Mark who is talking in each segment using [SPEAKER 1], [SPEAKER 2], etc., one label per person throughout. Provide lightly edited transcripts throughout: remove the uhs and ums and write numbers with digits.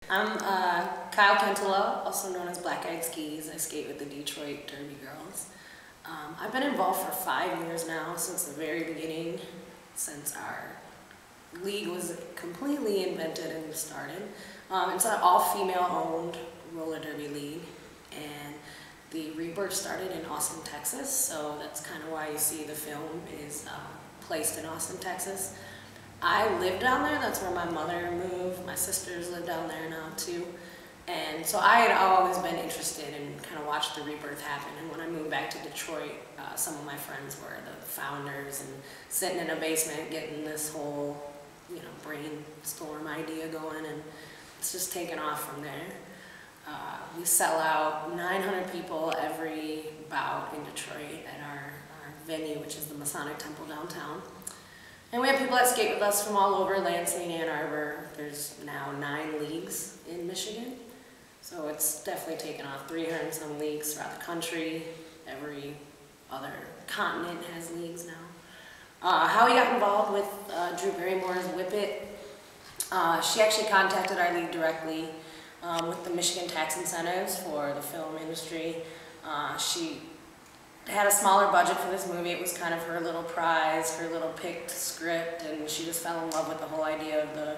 [SPEAKER 1] I'm Kyle Kentala, also known as Eyed Skeez. I skate with the Detroit Derby Girls. I've been involved for 5 years now, since the very beginning, since our league was completely invented and started. It's an all-female owned roller derby league, and the rebirth started in Austin, Texas, so that's kind of why you see the film is placed in Austin, Texas. I live down there, that's where my mother moved. My sisters live down there now too. And so I had always been interested in kind of watched the rebirth happen. And when I moved back to Detroit, some of my friends were the founders and sitting in a basement getting this whole, brainstorm idea going, and it's just taken off from there. We sell out 900 people every bout in Detroit at our venue, which is the Masonic Temple downtown. And we have people that skate with us from all over, Lansing, Ann Arbor. There's now 9 leagues in Michigan. So it's definitely taken off. 300 and some leagues throughout the country. Every other continent has leagues now. How we got involved with Drew Barrymore's Whip It. She actually contacted our league directly with the Michigan tax incentives for the film industry. She had a smaller budget for this movie. It was kind of her little prize, her little picked script, and she just fell in love with the whole idea of the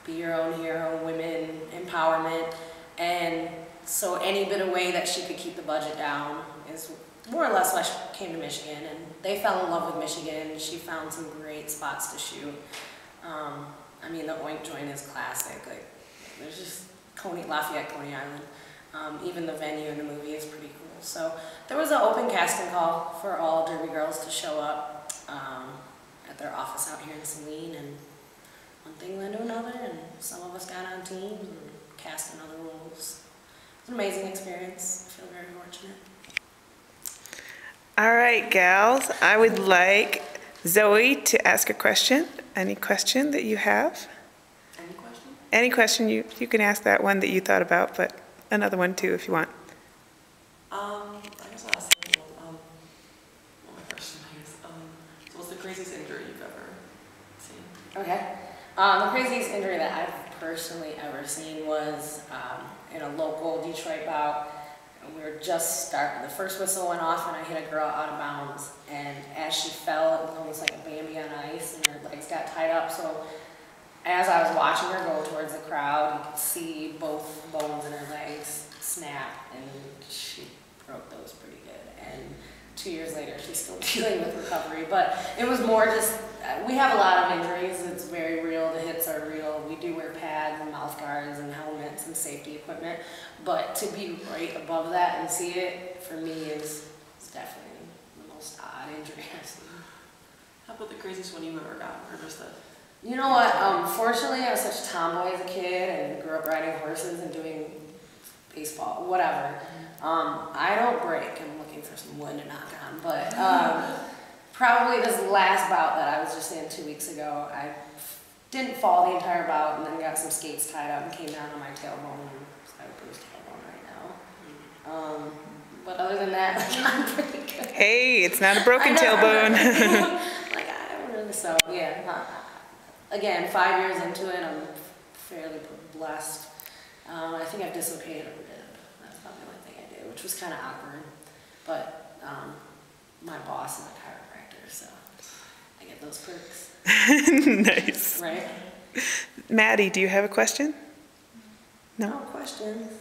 [SPEAKER 1] be your own hero, women empowerment. And so any bit of way that she could keep the budget down is more or less why she came to Michigan. And they fell in love with Michigan. She found some great spots to shoot. I mean, the Oink Joint is classic. Like, there's just Lafayette, Coney Island. Even the venue in the movie is pretty cool. So there was an open casting call for all Derby girls to show up at their office out here in Saline, and one thing led to another, and some of us got on teams and cast in other roles. It's an amazing experience. I feel very fortunate.
[SPEAKER 2] All right, gals, I would like Zoey to ask a question. Any question that you have?
[SPEAKER 1] Any question?
[SPEAKER 2] Any question, you can ask that one that you thought about, but another one too if you want.
[SPEAKER 3] I guess I'll ask the one. Well, my question is, so what's the craziest injury you've ever seen?
[SPEAKER 1] Okay. The craziest injury that I've personally ever seen was in a local Detroit bout. We were just starting. The first whistle went off and I hit a girl out of bounds. And as she fell, it was almost like a Bambi on ice, and her legs got tied up. So as I was watching her go towards the crowd, you could see both bones in her legs snap, and she broke those pretty good. And 2 years later, she's still dealing with recovery. But it was more just, we have a lot of injuries. It's very real. The hits are real. We do wear pads and mouth guards and helmets and safety equipment. But to be right above that and see it, for me, is definitely the most odd injury I've seen.
[SPEAKER 3] How about the craziest one you've ever gotten, or just the...
[SPEAKER 1] You know what? Fortunately, I was such a tomboy as a kid and grew up riding horses and doing baseball, whatever. I don't break. I'm looking for some wood to knock on. But probably this last bout that I was just in 2 weeks ago, I didn't fall the entire bout and then got some skates tied up and came down on my tailbone. So I have a bruised tailbone right now. But other than that, I'm pretty good.
[SPEAKER 2] Hey, it's not a broken tailbone.
[SPEAKER 1] So yeah, again, 5 years into it, I'm fairly blessed. I think I've dislocated a rib. That's about the only thing I did, which was kind of awkward. But my boss is a chiropractor, so I get those perks.
[SPEAKER 2] Nice.
[SPEAKER 1] Right?
[SPEAKER 2] Maddie, do you have a question? No?
[SPEAKER 1] No questions.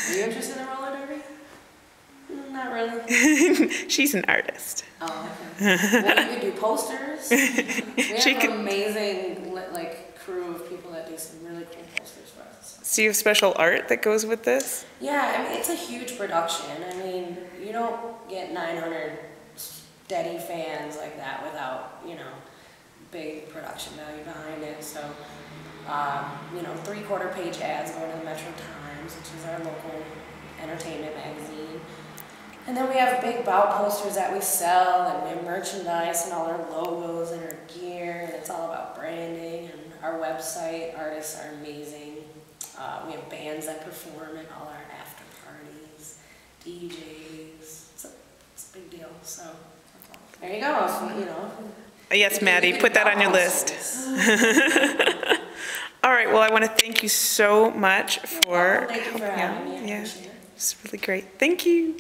[SPEAKER 1] Are you interested in roller derby? Not really.
[SPEAKER 2] She's an artist.
[SPEAKER 1] Oh, okay. Well, you could do posters. We have an amazing crew of people that do some really cool posters for us.
[SPEAKER 2] So you have special art that goes with this?
[SPEAKER 1] Yeah, I mean, it's a huge production. I mean, you don't get 900 steady fans like that without, big production value behind it. So, 3/4 page ads going to the Metro Times, which is our local entertainment magazine. And then we have big bout posters that we sell, and we have merchandise and all our logos and our gear, and it's all about branding. And our website, artists are amazing. We have bands that perform at all our after parties, DJs. It's a big deal. So there you go.
[SPEAKER 2] Yes, Maddie, put that on your list. All right, well, I want to thank you so much for
[SPEAKER 1] Thank you for having me. I
[SPEAKER 2] Yeah,
[SPEAKER 1] appreciate it.
[SPEAKER 2] it's really great. Thank you.